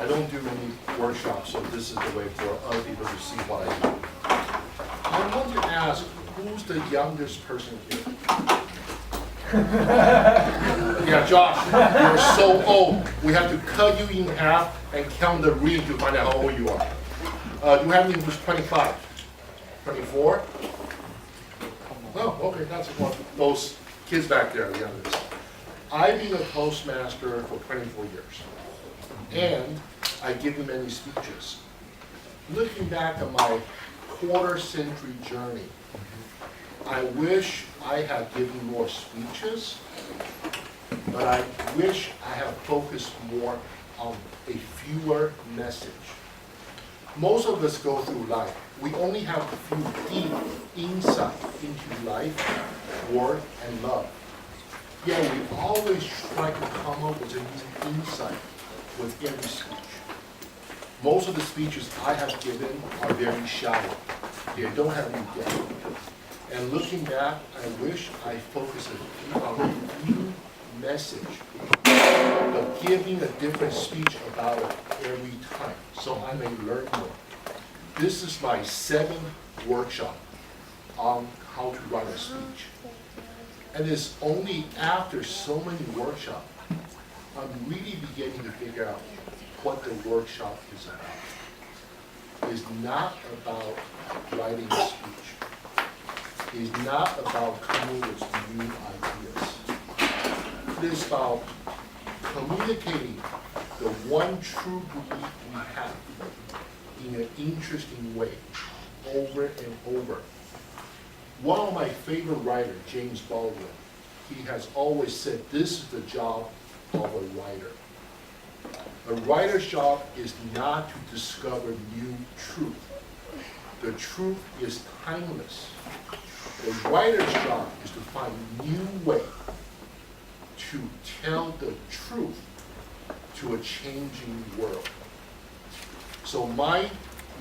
I don't do many workshops, so this is the way for other people to see what I do. I want to ask, who's the youngest person here? Yeah, Josh, you're so old. We have to cut you in half and count the ring to find out how old you are. Do you have anyone who's 25? 24? Oh, okay, that's one. Those kids back there are the youngest. I've been a Toastmaster for 24 years, and I give many speeches. Looking back at my quarter-century journey, I wish I had given more speeches, but I wish I had focused more on a fewer message. Most of us go through life. We only have a few deep insight into life, work, and love. Yet we always try to come up with a new insight with every speech. Most of the speeches I have given are very shallow. They don't have any depth. And looking back, I wish I focused on a new message, but giving a different speech about it every time, so I may learn more. This is my 7th workshop on how to write a speech. And it's only after so many workshops, I'm really beginning to figure out what the workshop is about. It's not about writing a speech. It's not about coming with new ideas. It is about communicating the one true belief we have in an interesting way, over and over. One of my favorite writers, James Baldwin, he has always said this is the job of a writer. A writer's job is not to discover new truth. The truth is timeless. The writer's job is to find new way to tell the truth to a changing world. So my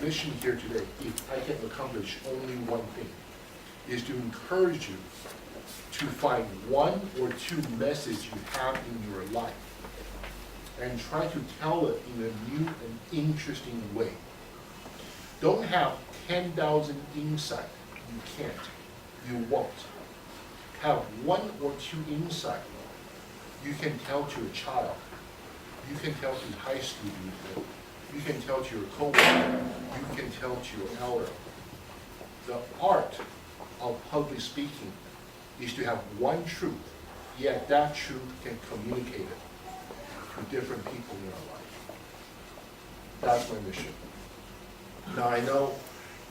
mission here today, if I can accomplish only one thing, is to encourage you to find one or two messages you have in your life and try to tell it in a new and interesting way. Don't have 10,000 insight. You can't. You won't. Have one or two insight you can tell to a child. You can tell to high school people. You can tell to your coworker. You can tell to your elder. The art of public speaking is to have one truth, yet that truth can communicate it to different people in our life. That's my mission. Now I know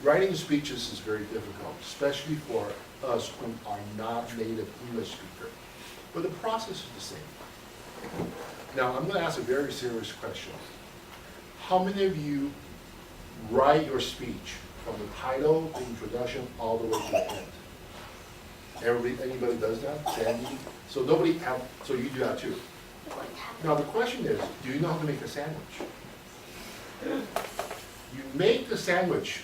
writing speeches is very difficult, especially for us who are not native English speakers. But the process is the same. Now I'm going to ask a very serious question. How many of you write your speech from the title, the introduction, all the way to the end? Anybody does that? Sandy? So so you do that too. Now the question is, do you know how to make a sandwich? You make the sandwich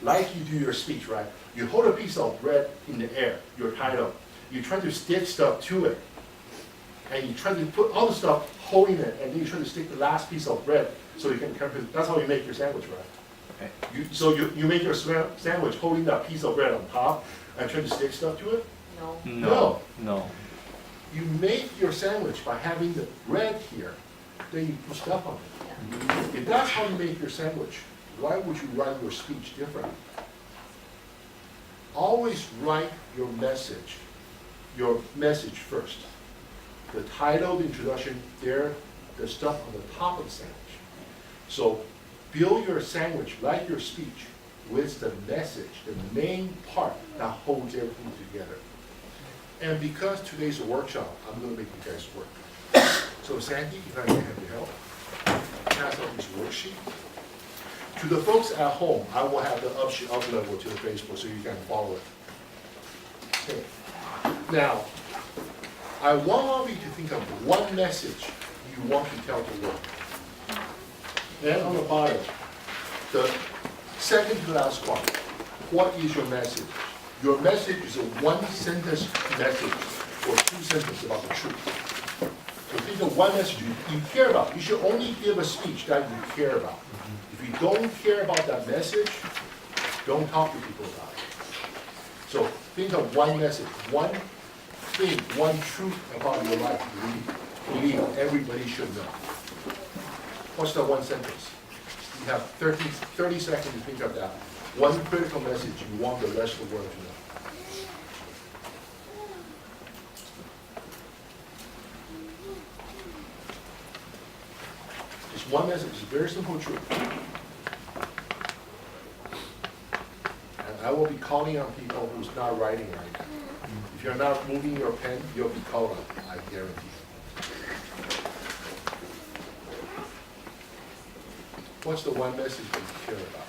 like you do your speech, right? You hold a piece of bread in the air, your title. You try to stick stuff to it. And you try to put all the stuff holding it, and then you try to stick the last piece of bread so you can come to, that's how you make your sandwich, right? Okay. So you make your sandwich holding that piece of bread on top and try to stick stuff to it? No. You make your sandwich by having the bread here, then you put stuff on it. Yeah. If that's how you make your sandwich, why would you write your speech differently? Always write your message first. The title, the introduction, there, the stuff on the top of the sandwich. So build your sandwich like your speech with the message, the main part that holds everything together. And because today's a workshop, I'm going to make you guys work. So Sandy, if I can have your help, pass out this worksheet. To the folks at home, I will have the upload to the Facebook so you can follow it. Okay. Now, I want all of you to think of one message you want to tell the world. And on the bottom, the second to last part, what is your message? Your message is a one-sentence message or two sentences about the truth. So think of one message you care about. You should only give a speech that you care about. If you don't care about that message, don't talk to people about it. So think of one message, one thing, one truth about your life you believe everybody should know. What's that one sentence? You have 30 seconds to think of that. One critical message you want the rest of the world to know. Just one message, it's a very simple truth. And I will be calling on people who's not writing right now. If you're not moving your pen, you'll be called on, I guarantee you. What's the one message that you care about?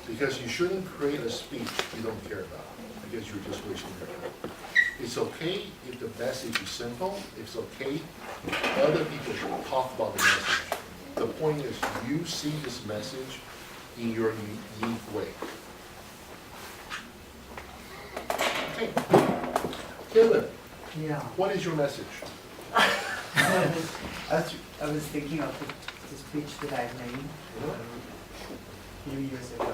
Because you shouldn't create a speech you don't care about, because you're just wasting your time. It's okay if the message is simple. It's okay if other people should talk about the message. The point is you see this message in your unique way. Okay. Kevin, Yeah. what is your message? I was thinking of the speech that I made a few years ago.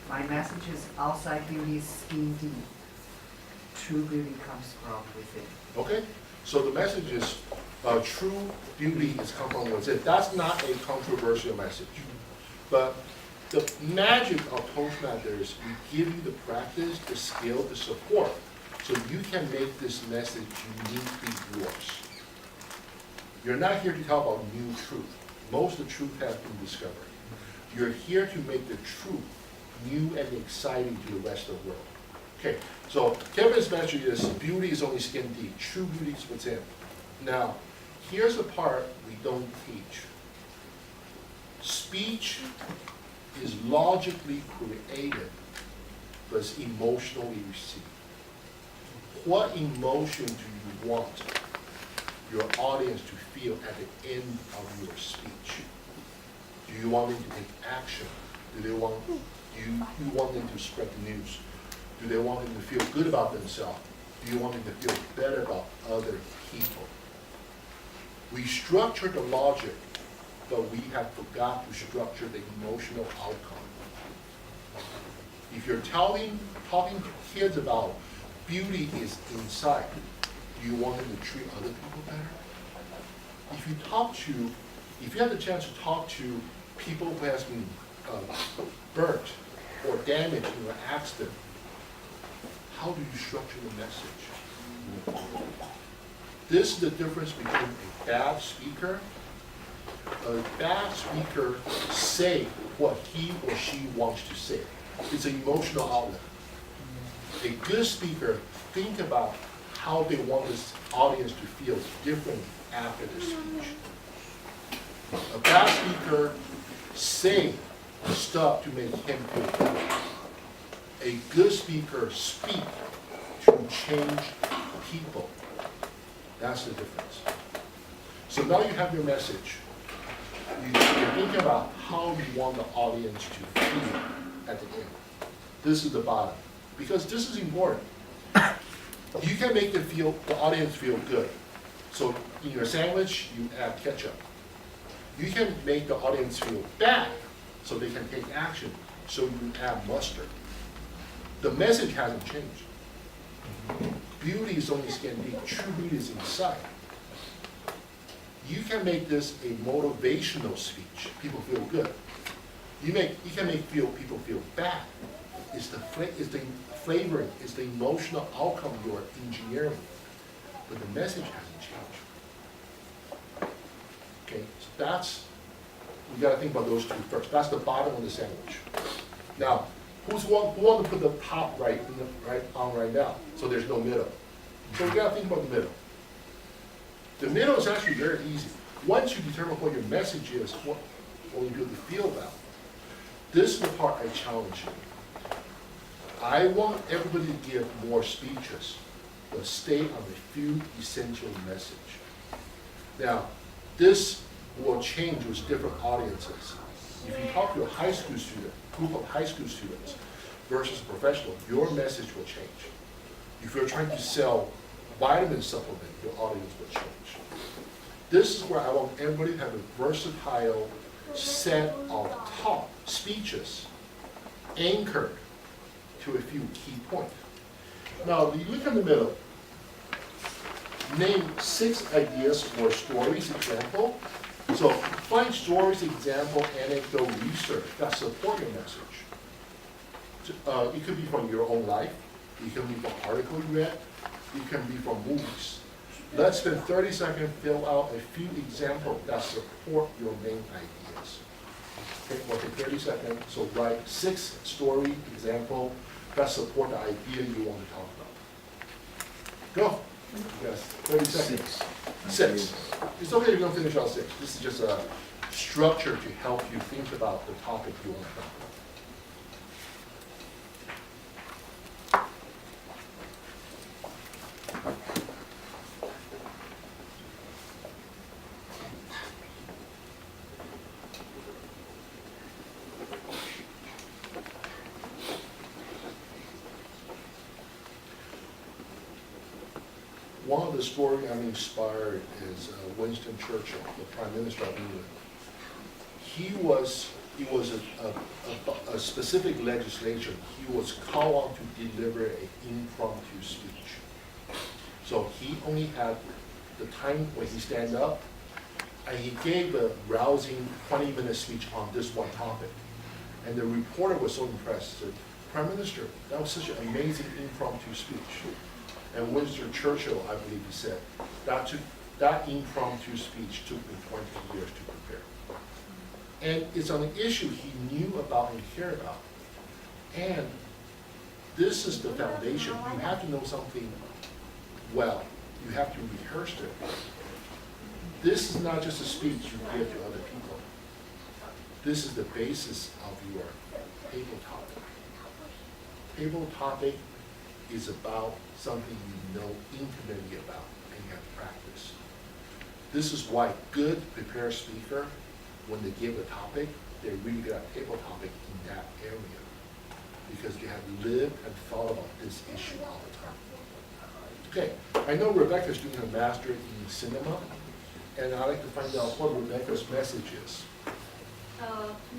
My message is outside beauty is skin deep. True beauty comes from within. Okay, so the message is true beauty is come from within. That's not a controversial message. But the magic of Toastmasters is we give you the practice, the skill, the support, so you can make this message uniquely yours. You're not here to talk about new truth. Most of the truth has been discovered. You're here to make the truth new and exciting to the rest of the world. Okay, so Kevin's message is beauty is only skin deep. True beauty is within. Now, here's the part we don't teach. Speech is logically created, but it's emotionally received. What emotion do you want your audience to feel at the end of your speech? Do you want them to take action? Do you want them to spread the news? Do they want them to feel good about themselves? Do you want them to feel better about other people? We structure the logic, but we have forgot to structure the emotional outcome. If you're talking to kids about beauty is inside, do you want them to treat other people better? If you have the chance to talk to people who has been burnt or damaged in an accident, how do you structure the message? This is the difference between a bad speaker. A bad speaker say what he or she wants to say. It's an emotional outlet. A good speaker think about how they want this audience to feel different after the speech. A bad speaker say stuff to make him feel better. A good speaker speak to change people. That's the difference. So now you have your message. You're thinking about how you want the audience to feel at the end. This is the bottom. Because this is important. You can make the audience feel good. So in your sandwich, you add ketchup. You can make the audience feel bad so they can take action. So you add mustard. The message hasn't changed. Beauty is only skin deep. True beauty is inside. You can make this a motivational speech. People feel good. You can make people feel bad. It's the flavoring, it's the emotional outcome you're engineering. But the message hasn't changed. Okay, so we got to think about those two first. That's the bottom of the sandwich. Now, who want to put the top right now? So there's no middle. So we got to think about the middle. The middle is actually very easy. Once you determine what your message is, what you really feel about. This is the part I challenge you. I want everybody to give more speeches, but stay on a few essential messages. Now, this will change with different audiences. If you talk to a high school student, group of high school students versus a professional, your message will change. If you're trying to sell vitamin supplement, your audience will change. This is where I want everybody to have a versatile set of top speeches anchored to a few key points. Now, you look in the middle. Name 6 ideas or stories, example. So find stories, example, anecdote, research that support your message. It could be from your own life. It can be from articles you read. It can be from movies. Let's spend 30 seconds, fill out a few examples that support your main ideas. Okay, we'll take 30 seconds, so write 6 story example that support the idea you want to talk about. Go. Yes, 30 seconds. 6. It's okay if you don't finish all 6. This is just a structure to help you think about the topic you want to talk about. One of the stories I'm inspired is Winston Churchill, the Prime Minister of England. It was a specific legislation. He was called on to deliver an impromptu speech. So he only had the time when he stand up, and he gave a rousing 20-minute speech on this one topic. And the reporter was so impressed, said, "Prime Minister, that was such an amazing impromptu speech." And Winston Churchill, I believe he said, that impromptu speech took me 20 years to prepare. And it's on an issue he knew about and cared about. And this is the foundation. You have to know something well. You have to rehearse it. This is not just a speech you give to other people. This is the basis of your table topic. Table topic is about something you know intimately about and you have practice. This is why good prepared speaker, when they give a topic, they really get a table topic in that area because they have lived and thought about this issue all the time. Okay, I know Rebecca's doing a master in cinema, and I'd like to find out what Rebecca's message is.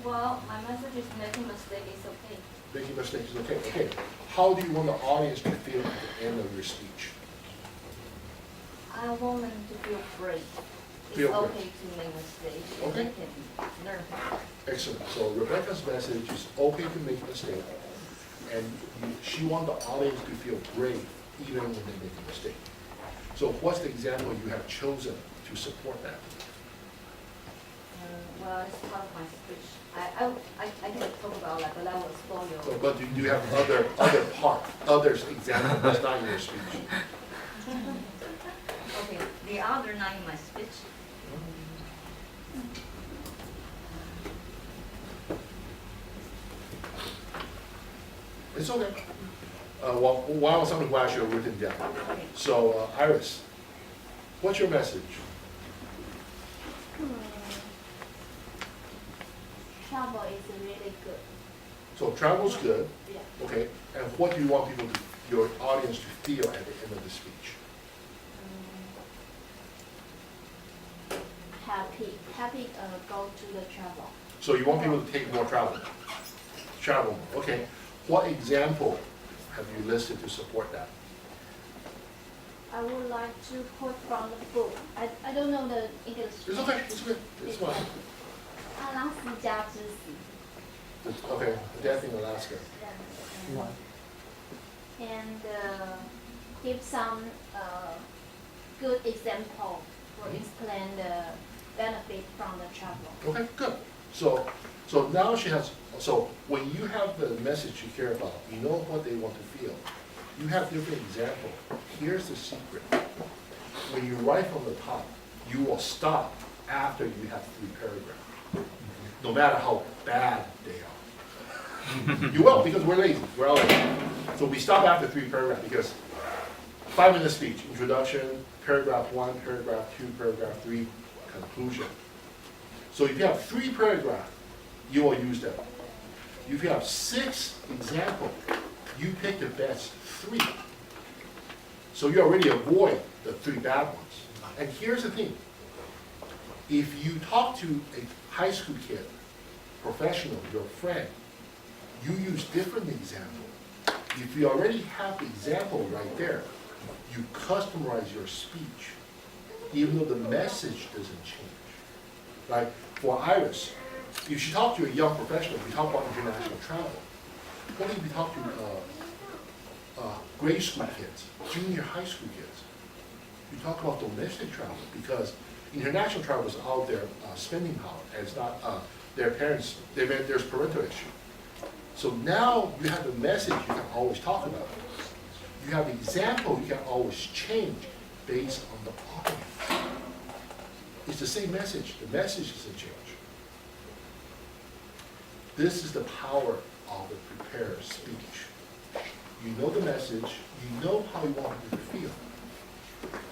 Well, my message is making mistake is okay. Making mistakes is okay. Okay, how do you want the audience to feel at the end of your speech? I want them to feel free. It's Feel free. okay to make mistakes. Okay. And they can learn from it. Excellent. So Rebecca's message is okay to make a mistake, and she wants the audience to feel great even when they make a mistake. So what's the example you have chosen to support that? Well, it's part of my speech. I can talk about that, but I will spoil So, your. but do you have other example that's not in your speech? Okay, the other nine in my speech. It's okay. Well, while some of you are written down. Okay. So, Iris, what's your message? Travel is really good. So travel's good, Yeah. okay, and what do you want people to, your audience to feel at the end of the speech? Happy go to the travel. So you want people to take more travel more, okay. What example have you listed to support that? I would like to quote from the book. I don't know the English. It's okay, it's good, it's fine. 阿拉斯加之死。 It's okay, death in Alaska. And give some good example for explain the benefit from the travel. Okay, good. So now she has, so when you have the message you care about, you know what they want to feel. You have different examples. Here's the secret. When you write from the top, you will stop after you have 3 paragraphs. No matter how bad they are. You will, because we're lazy, we're all lazy. So we stop after 3 paragraphs because 5-minute speech, introduction, paragraph 1, paragraph 2, paragraph 3, conclusion. So if you have 3 paragraphs, you will use them. If you have 6 examples, you pick the best 3. So you already avoid the 3 bad ones. And here's the thing. If you talk to a high school kid, professional, your friend, you use different example. If you already have the example right there, you customize your speech, even though the message doesn't change. Like for Iris, if she talk to a young professional, we talk about international travel. What if we talk to grade school kids, junior high school kids? You talk about domestic travel because international travel is out there spending power, and it's not their parents. There's parental issue. So now you have a message you can always talk about. You have an example you can always change based on the audience. It's the same message. The message doesn't change. This is the power of the prepared speech. You know the message, you know how you want people to feel,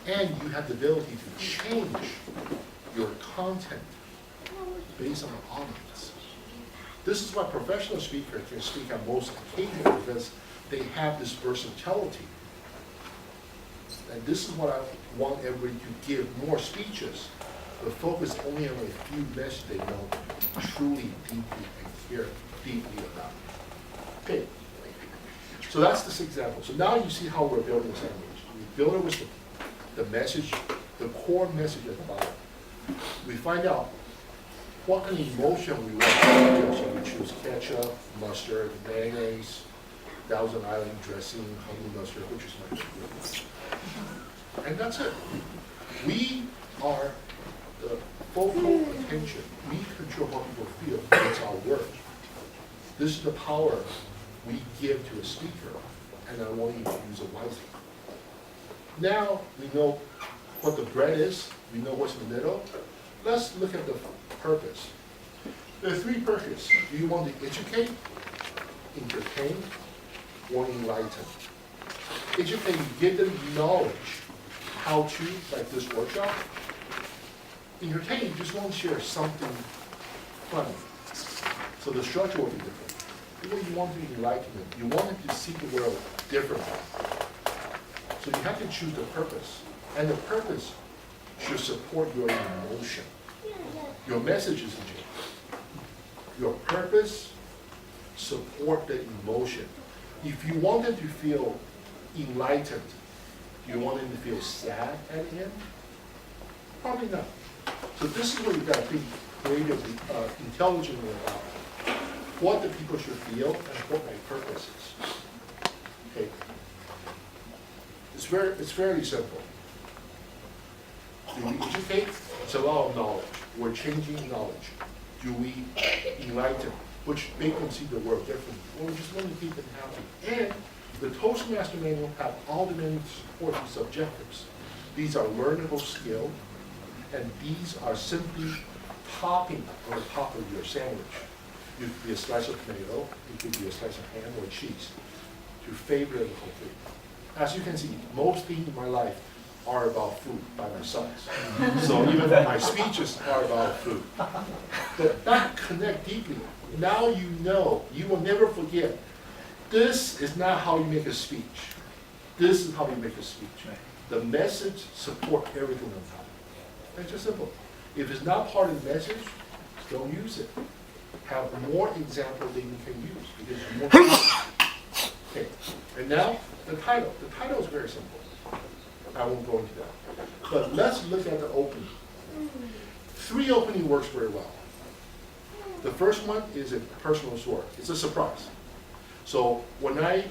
and you have the ability to change your content based on the audience. This is why professional speakers can speak on most occasions because they have this versatility. And this is what I want everybody to give more speeches, but focus only on a few messages they know truly deeply and care deeply about. Okay, so that's this example. So now you see how we're building this language. We build it with the message, the core message at the bottom. We find out what kind of emotion we want. So we choose ketchup, mustard, mayonnaise, Thousand Island dressing, honey mustard, which is my favorite. And that's it. We are the focal attention. We control how people feel. It's our words. This is the power we give to a speaker, and I want you to use it wisely. Now we know what the bread is. We know what's in the middle. Let's look at the purpose. There are 3 purposes. Do you want to educate, entertain, or enlighten? Educate, you give them knowledge, how to, like this workshop. Entertain, you just want to share something funny. So the structure will be different. You want to enlighten them. You want them to see the world differently. So you have to choose the purpose. And the purpose should support your emotion. Your message isn't changed. Your purpose support the emotion. If you want them to feel enlightened, do you want them to feel sad at the end? Probably not. So this is where you've got to think creatively, intelligently about what the people should feel and what my purpose is. Okay. It's fairly simple. Do we educate? It's a lot of knowledge. We're changing knowledge. Do we enlighten, which make them see the world differently? Or we just want to keep them happy. And the Toastmaster manual have all the manual support these objectives. These are learnable skills, and these are simply topping on the top of your sandwich. It could be a slice of tomato, it could be a slice of ham or cheese, to favor the complete. As you can see, most things in my life are about food by my sons. So even my speeches are about food. But that connect deeply. Now you know, you will never forget, this is not how you make a speech. This is how you make a speech. The message support everything on top. It's just simple. If it's not part of the message, don't use it. Have more examples than you can use because you won't. Okay, and now the title. The title is very simple. I won't go into that. But let's look at the opening. 3 opening works very well. The first one is a personal story. It's a surprise. So when I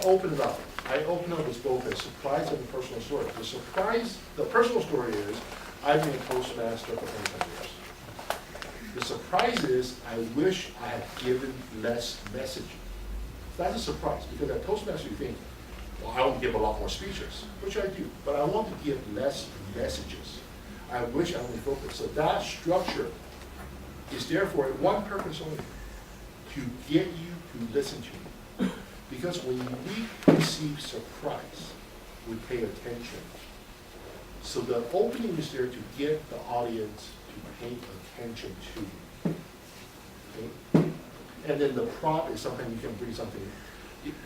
open it up, I open up with both a surprise and a personal story. The personal story is, I've been a Toastmaster for 25 years. The surprise is, I wish I had given less messaging. That's a surprise, because at Toastmaster you think, well, I want to give a lot more speeches, which I do, but I want to give less messages. I wish I only focused. So that structure is there for one purpose only, to get you to listen to me. Because when we receive surprise, we pay attention. So the opening is there to get the audience to pay attention to you. Okay? And then the prop is something you can bring something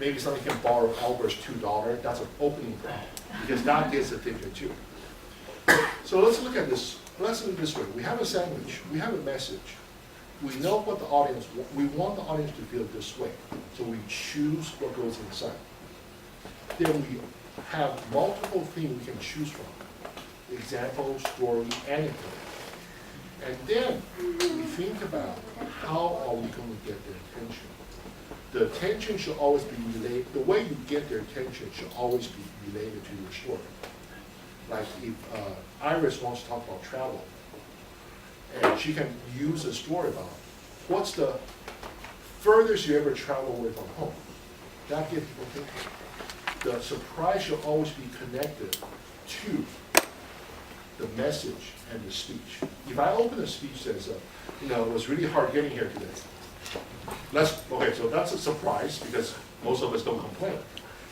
maybe somebody can borrow Albert's $2, that's an opening problem, because that gets attention too. So let's look at this, let's look this way. We have a sandwich, we have a message. We know what the audience, we want the audience to feel this way, so we choose what goes inside. Then we have multiple things we can choose from. Example, story, anecdote. And then we think about how are we going to get their attention. The attention should always be related, the way you get their attention should always be related to your story. Like if Iris wants to talk about travel, and she can use a story about what's the furthest you ever travel away from home. That gets people thinking. The surprise should always be connected to the message and the speech. If I open a speech that says, it was really hard getting here today. Okay, so that's a surprise because most of us don't complain.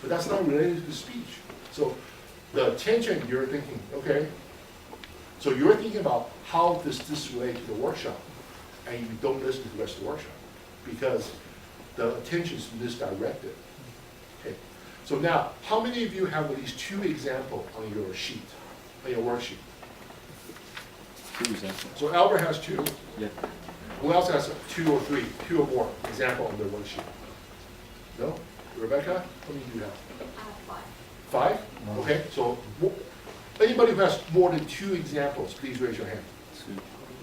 But that's not related to the speech. So the attention, you're thinking, okay, so you're thinking about how does this relate to the workshop, and you don't listen to the rest of the workshop because the attention is misdirected. Okay. So now, how many of you have at least 2 examples on your sheet, on your worksheet? 2 examples. So Albert has 2. Yeah. Who else has 2 or 3, 2 or more example on their worksheet? No? Rebecca, how many do you have? I have 5. 5? Okay, so anybody who has more than 2 examples, please raise your hand.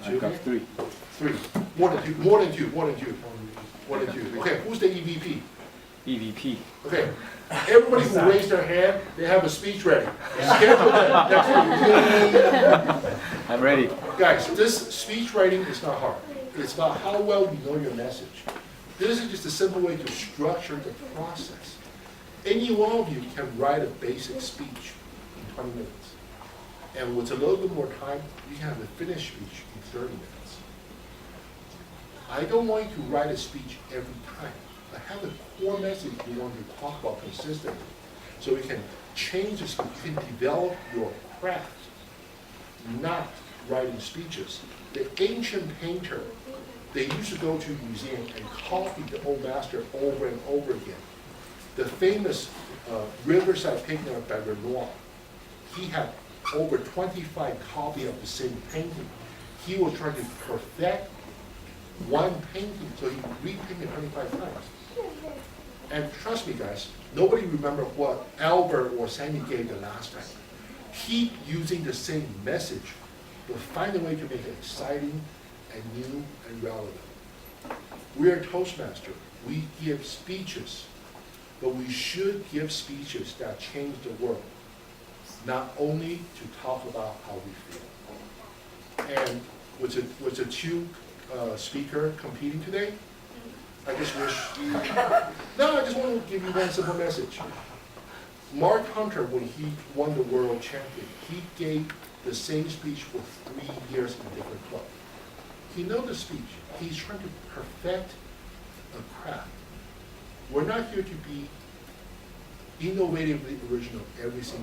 2. I've got 3. 3. More than 2, more than 2, more than 2. More than 2. Okay, who's the EVP? EVP. Okay, everybody who raised their hand, they have a speech ready. Schedule that next week. I'm ready. Guys, this speech writing is not hard. It's about how well you know your message. This is just a simple way to structure the process. Any one of you can write a basic speech in 20 minutes. And with a little bit more time, you can have a finished speech in 30 minutes. I don't want you to write a speech every time. I have a core message you want to talk about consistently. So you can change the speech, you can develop your craft, not writing speeches. The ancient painter, they used to go to a museum and copy the old master over and over again. The famous Riverside painting by Renoir, he had over 25 copies of the same painting. He was trying to perfect one painting, so he repainted 25 times. And trust me, guys, nobody remember what Albert or Sandy gave the last time. Keep using the same message, but find a way to make it exciting and new and relevant. We are Toastmasters. We give speeches, but we should give speeches that change the world, not only to talk about how we feel. And with the 2 speaker competing today, I just wish, no, I just want to give you one simple message. Mark Hunter, when he won the world champion, he gave the same speech for 3 years in a different club. He knows the speech. He's trying to perfect a craft. We're not here to be innovatively original every single